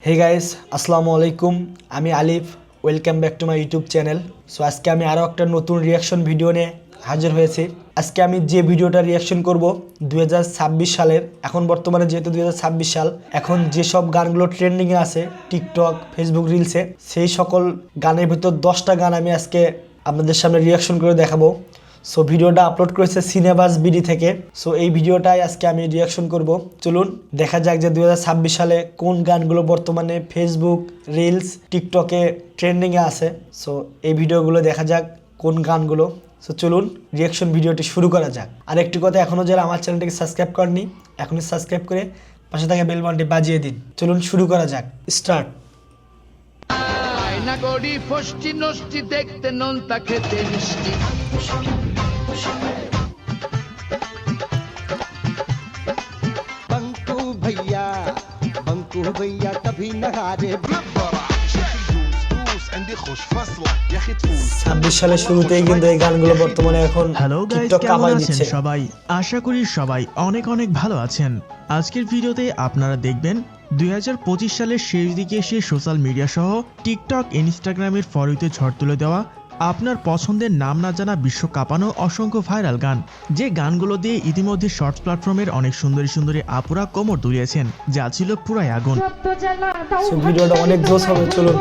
Hey guys আসসালামু আলাইকুম আমি আলিফ welcome back to my YouTube channel. So আজকে আমি আরও একটা নতুন রিয়াকশন ভিডিও নিয়ে হাজির হয়েছি। আজকে আমি যে ভিডিওটা রিয়াকশন করব 2026 সালের, এখন বর্তমানে যেহেতু 2026 সাল, এখন যেসব গানগুলো ট্রেন্ডিংয়ে আছে টিকটক ফেসবুক রিলসে, সেই সকল গানের ভিতর 10টা গান আমি আজকে আপনাদের সামনে রিয়াকশন করে দেখাবো। সো ভিডিওটা আপলোড করেছে সিনেবাস বিডি থেকে। সো এই ভিডিওটাই আজকে আমি রিয়াকশন করব। চলুন দেখা যাক যে 2026 সালে কোন গানগুলো বর্তমানে ফেসবুক রিলস টিকটকে ট্রেন্ডিংয়ে আছে। সো এই ভিডিওগুলো দেখা যাক কোন গানগুলো। সো চলুন রিয়াকশন ভিডিওটি শুরু করা যাক। আর একটি কথা, এখনও যারা আমার চ্যানেলটিকে সাবস্ক্রাইব করেননি এখনই সাবস্ক্রাইব করে পাশে থাকা বেল বাটনটি বাজিয়ে দিন। চলুন শুরু করা যাক, স্টার্ট। গড়ি ফষ্টি নষ্টি দেখতে নোনতা খেতে মিষ্টি बंकू भैया कभी न हारे 26 সালের শুরুতেই কিন্তু এই গানগুলো বর্তমানে এখন হ্যালো গাইস, টিকটক কেমন কাঁপায় আছেন দিচ্ছে। সবাই? আশা করি সবাই অনেক অনেক ভালো আছেন। আজকের ভিডিওতে আপনারা দেখবেন 2025 সালের শেষ দিকে এসে সোশ্যাল মিডিয়া সহ টিকটক ইনস্টাগ্রামের ফলোতে ঝড় তুলে দেওয়া আপনার পছন্দের নাম না জানা বিশ্ব কাঁপানো অসংখ্য ভাইরাল গান, যে গানগুলো দিয়ে ইতিমধ্যে শর্টস প্ল্যাটফর্মের অনেক সুন্দরী সুন্দরী আপুরা কোমর দুলিয়েছেন, যা ছিল পুরাই আগুন। সো ভিডিওটা অনেক জোশ হবে, চলুন।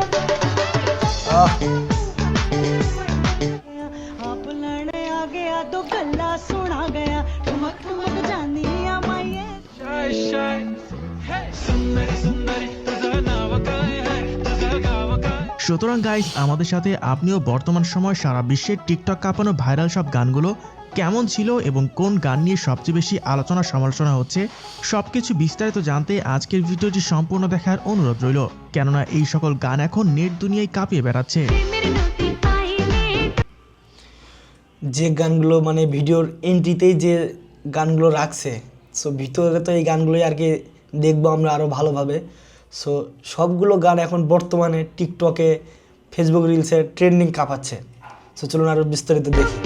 সুতরাং গাইস, আমাদের সাথে আপনিও বর্তমান সময় সারা বিশ্বের টিকটক কাঁপানো ভাইরাল সব গানগুলো কেমন ছিল এবং কোন গান নিয়ে সবচেয়ে বেশি আলোচনা সমালোচনা হচ্ছে, সবকিছু বিস্তারিত জানতে আজকের ভিডিওটি সম্পূর্ণ দেখার অনুরোধ রইল, কেননা এই সকল গান এখন নেট দুনিয়ায় কাঁপিয়ে বেড়াচ্ছে। যে গানগুলো মানে ভিডিওর এন্ট্রিতেই যে গানগুলো রাখছে, সো ভিতরে তো এই গানগুলোই আর কি দেখবো আমরা আরও ভালোভাবে। সো সবগুলো গান এখন বর্তমানে টিকটকে ফেসবুক রিলসে ট্রেন্ডিং কাঁপাচ্ছে। সো চলুন আরও বিস্তারিত দেখি।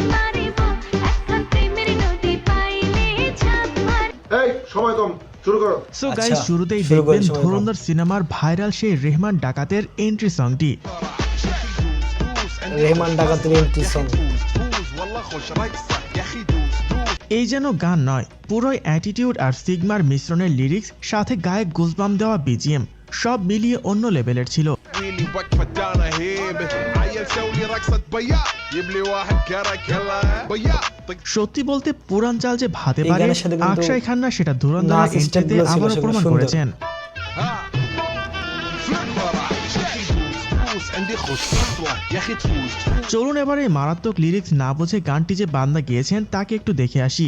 সময় কম, শুরু করো। সো গাইস, আচ্ছা, শুরুতেই শুরু করি, দেখবেন সময় কম। ধুরন্ধর সিনেমার ভাইরাল সেই রেহমান ডাকাতের এন্ট্রি সংটি। রেহমান ডাকাতের এন্ট্রি সং। এই যেন গান নয়, পুরোই অ্যাটিটিউড আর সিগমার মিশ্রণের লিরিক্স সাথে গায়ে গুজবাম দেওয়া বিজিএম, সব মিলিয়ে অন্য লেভেলের ছিল। সত্যি বলতে পুরান চাল যে ভাতে এই পারে, গানের সাথে কিন্তু আকশাই খান্না সেটা ধুরন্ধর নাচ এন্ট্রিতে স্টেপগুলো ছিল, আবারও সেগুলো প্রমাণ সুন্দর। করেছেন। চলুন এবার এই মারাত্মক লিরিক্স না বুঝে গানটি যে বান্দা গেয়েছেন তাকে একটু দেখে আসি।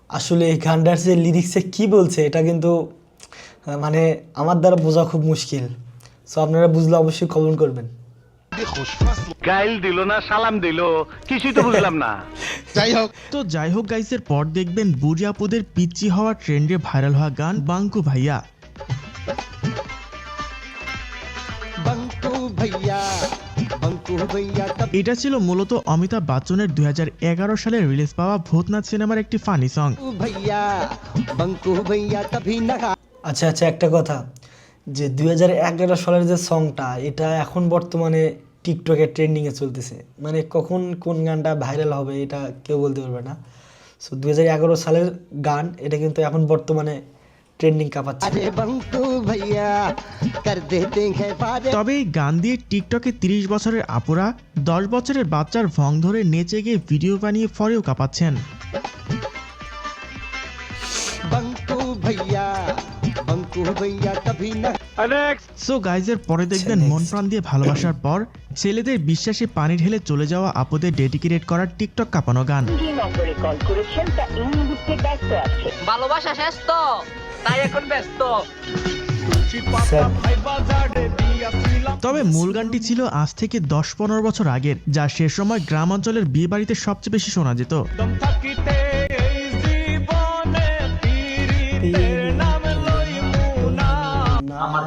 আসলে এই গানটার যে লিরিক্সে কি বলছে এটা কিন্তু মানে আমার দ্বারা বোঝা খুব মুশকিল। সো আপনারা বুঝলে অবশ্যই কমেন্ট করবেন। গাইল দিল না সালাম দিল, কিছুই তো বুঝলাম না। যাই হোক গাইসের পর দেখবেন বুড়ি আপুদের পিচ্চি হওয়া ট্রেন্ডে ভাইরাল হওয়া গান বাঙ্কু ভাইয়া। बंकू भैया এটা ছিল মূলত অমিতাভ বচ্চনের 2011 সালে রিলিজ পাওয়া ভূতনাথ সিনেমার একটি ফানি সং। बंकू भैया कभी न আচ্ছা আচ্ছা, একটা কথা, যে 2011 সালের যে সংটা, এটা এখন বর্তমানে টিকটকে ট্রেন্ডিংয়ে চলতেছে, মানে কখন কোন গানটা ভাইরাল হবে এটা কেউ বলতে পারবে না। সো 2011 সালের গান, এটা কিন্তু এখন বর্তমানে ট্রেন্ডিং কাঁপাচ্ছে। अरे बंकू भैया कर देते हैं पारे তবে এই গান দিয়ে টিকটকে 30 বছরের আপুরা 10 বছরের বাচ্চার ভং ধরে নেচে গিয়ে ভিডিও বানিয়ে ফরেও কাঁপাচ্ছেন। बंकू भैया कभी न সো গাইজের পরে দেখবেন মন প্রাণ দিয়ে ভালোবাসার পর ছেলেদের বিশ্বাসে পানি ঢেলে চলে যাওয়া আপুদের ডেডিকেটেড করা টিকটক কাঁপানো গান। ভালোবাসা শেষ তো, তাই এখন ব্যস্ত। স্যার, তবে মূল গানটি ছিল আজ থেকে 10-15 বছর আগের, যা সে সময় গ্রাম অঞ্চলের বিয়ে বাড়িতে সবচেয়ে বেশি শোনা যেত। আমার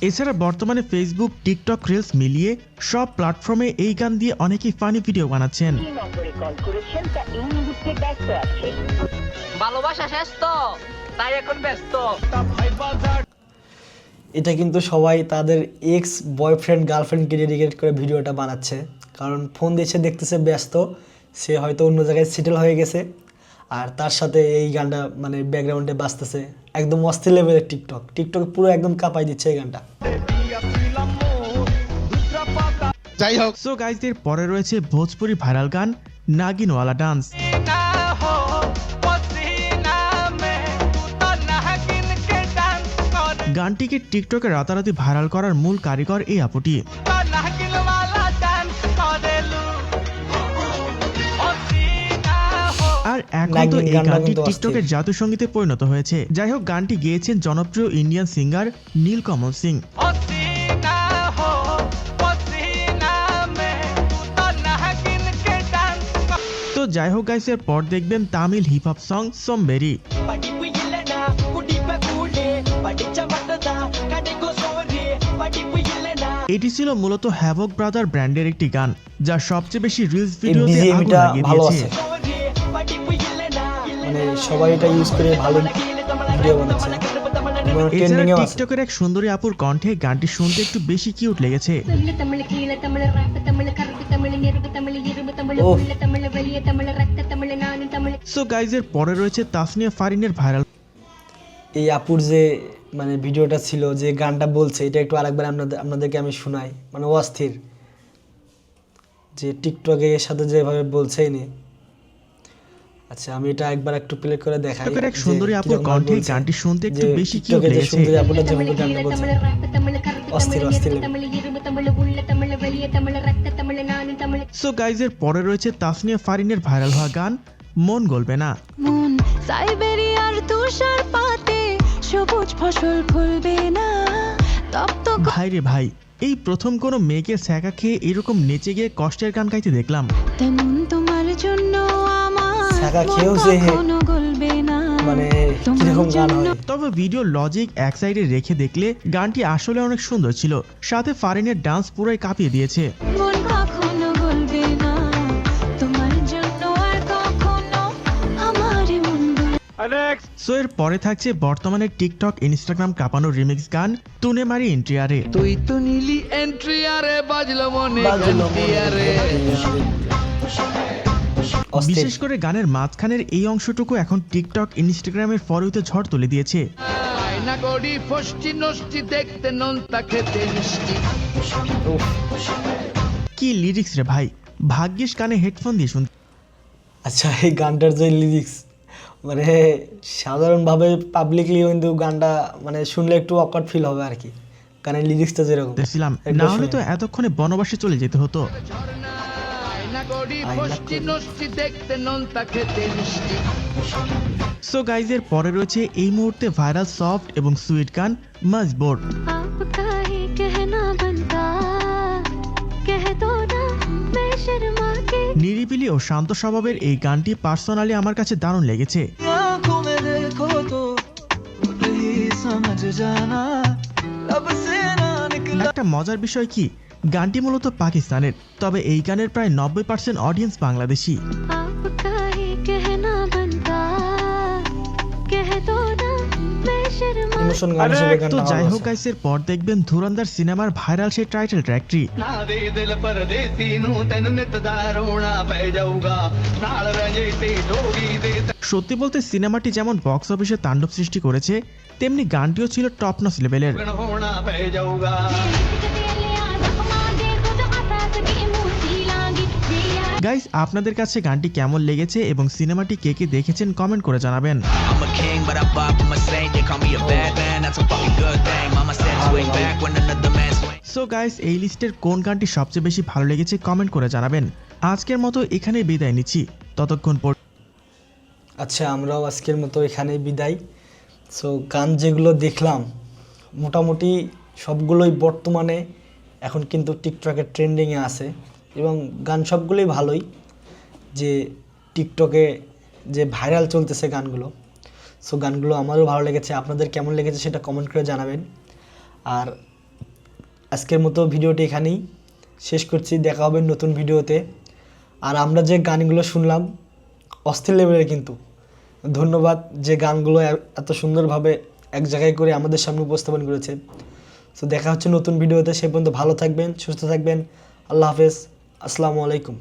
এছাড়া বর্তমানে ফেসবুক, টিকটক, রিলস মিলিয়ে সব প্ল্যাটফর্মে এই গান দিয়ে অনেকেই ফানি ভিডিও বানাচ্ছেন। ভালোবাসা শেষ তো তাই এখন ব্যস্ত। এটা কিন্তু সবাই তাদের এক্স বয়ফ্রেন্ড গার্লফ্রেন্ডকে ডেডিকেট করে ভিডিওটা বানাচ্ছে, কারণ ফোন দিয়ে দেখতেছে ব্যস্ত, সে হয়তো অন্য জায়গায় সেটেল হয়ে গেছে, আর তার সাথে এই গানটা মানে ব্যাকগ্রাউন্ডে বাজতেছে। একদম অস্থির লেভেলের টিকটক পুরো একদম কাঁপাই দিচ্ছে এই গানটা। যাই হোক, সো গাইজদের পরে রয়েছে ভোজপুরি ভাইরাল গান নাগিনওয়ালা ডান্স। গানটিকে টিকটকে রাতারাতি ভাইরাল করার মূল কারিগর এই আপুটি। আর এখন তো এই গানটি টিকটকের জাতীয় সঙ্গীতে পরিণত হয়েছে। যাই হোক, গানটি গেয়েছেন জনপ্রিয় ইন্ডিয়ান সিঙ্গার নীলকমল সিং। তো যাই হোক গাইস, এর পর দেখবেন তামিল হিপ হপ সং সোমবেরি। এটি ছিল মূলত হ্যাভক ব্রাদার ব্র্যান্ডের একটি গান, যা সবচেয়ে বেশি রিলস ভিডিওতে আগুন লাগিয়ে দিয়েছে। মানে সবাই এটা ইউজ করে ভালো ভিডিও বানাচ্ছে। এছাড়া টিকটকের এক সুন্দরী আপুর কণ্ঠে গানটি শুনতে একটু বেশি কিউট লেগেছে। সো গাইজ, এর পরে রয়েছে তাসনিয়া ফারিনের ভাইরাল। এই আপুর যে মানে ভিডিওটা ছিল, যে গানটা বলছে, এটা একটু আরেকবার আপনাদেরকে আমি শোনাই। মানে অস্থির, যে টিকটকে এর সাথে যেভাবে বলছে ইনি। আচ্ছা, আমি এটা একবার একটু প্লে করে দেখাই। টিকটকের এক সুন্দরী আপুর কণ্ঠে গানটি শুনতে একটু বেশি কিউট লেগেছে। সুন্দরী আপুটা যেভাবে গানটা বলছে, অস্থির অস্থির। সো গাইজ, এর পরে রয়েছে তাসনিয়া ফারিনের ভাইরাল হওয়া গান মন গলবে না। মন সাইবেরিয়ার তুষার পাতে সবুজ ফসল ফলবে না তপ্ত। ভাই রে ভাই, এই প্রথম কোনো মেয়েকে ছ্যাঁকা খেয়ে এরকম নেচে গিয়ে কষ্টের গান গাইতে দেখলাম। তেমন তোমার জন্য আমার ছ্যাঁকা খেয়েও যে মন গলবে না মানে কিরকম গান হয়। তবে ভিডিও লজিক এক সাইডে রেখে দেখলে গানটি আসলে অনেক সুন্দর ছিল, সাথে ফারিনের ডান্স পুরোই কাঁপিয়ে দিয়েছে। মন কখনো গলবে না তোমার জন্য আর কখনো আমার মন সো এর পরে থাকছে বর্তমানে টিকটক, ইনস্টাগ্রাম কাঁপানো রিমিক্স গান তুনে মারি এন্ট্রিয়ারে। তুই তো নীলি এন্ট্রি আরে বাজলো মনে আরে। বিশেষ করে গানের মাঝখানের এই অংশটুকু এখন টিকটক, ইনস্টাগ্রামের ফলোতে ঝড় তুলে দিয়েছে। আয়না করি ফষ্টি নষ্টি দেখতে নোনতা খেতে মিষ্টি। কি লিরিক্স রে ভাই, ভাগ্যিস কানে হেডফোন দিয়ে শুনতে। আচ্ছা, এই গানটার যে লিরিক্স, মানে সাধারণভাবে পাবলিকলি কিন্তু গানটা মানে শুনলে একটু অকওয়ার্ড ফিল হবে আর কি, গানের লিরিক্সটা যেরকম। দেখছিলাম, না হলে তো এতক্ষণে বনবাসে চলে যেতে হতো। আয়না করি ফষ্টি নষ্টি দেখতে নোনতা খেতে মিষ্টি। সো গাইজ, এর পরে রয়েছে এই মুহূর্তে ভাইরাল সফট এবং সুইট গান মজবুর। आपका ही कहना बनता कह दो ना मैं शर्मा के। নিরিবিলি ও শান্ত স্বভাবের এই গানটি পার্সোনালি আমার কাছে দারুণ লেগেছে। একটা মজার বিষয় কি, গানটি মূলত পাকিস্তানের, তবে এই গানের প্রায় 90% অডিয়েন্স বাংলাদেশি। आपका ही कहना बनता कह दो ना मैं शर्मा। ইমোশন গান হিসেবে তো গানটা যাই ভালো হোক আছে। গাইস, এর পর দেখবেন ধুরন্ধর সিনেমার ভাইরাল সেই টাইটেল ট্র্যাকটি। সত্যি বলতে সিনেমাটি যেমন বক্স অফিসে তাণ্ডব সৃষ্টি করেছে, তেমনি গানটিও ছিল টপ নচ লেভেলের। গাইস, আপনাদের কাছে গানটি কেমন লেগেছে এবং সিনেমাটি কে কে দেখেছেন কমেন্ট করে জানাবেন। I'm a king, but I bop with my saint. They call me a bad man, that's a fucking good thing. Mama said swing back when another man swing. So guys, এই লিস্টের কোন গানটি সবচেয়ে বেশি ভালো লেগেছে কমেন্ট করে জানাবেন। আজকের মতো এখানেই বিদায় নিচ্ছি, ততক্ষণ পর। আচ্ছা, আমরাও আজকের মতো এখানেই বিদায়। সো গান যেগুলো দেখলাম মোটামুটি সবগুলোই বর্তমানে এখন কিন্তু টিকটকের ট্রেন্ডিংয়ে আছে, এবং গান সবগুলোই ভালোই, যে টিকটকে যে ভাইরাল চলতেছে গানগুলো। সো গানগুলো আমারও ভালো লেগেছে, আপনাদের কেমন লেগেছে সেটা কমেন্ট করে জানাবেন। আর আজকের মতো ভিডিওটি এখানেই শেষ করছি, দেখা হবে নতুন ভিডিওতে। আর আমরা যে গানগুলো শুনলাম অস্থির লেভেলের, কিন্তু ধন্যবাদ যে গানগুলো এত সুন্দরভাবে এক জায়গায় করে আমাদের সামনে উপস্থাপন করেছে। তো দেখা হচ্ছে নতুন ভিডিওতে, সে পর্যন্ত ভালো থাকবেন, সুস্থ থাকবেন। আল্লাহ হাফেজ, আসসালামু আলাইকুম।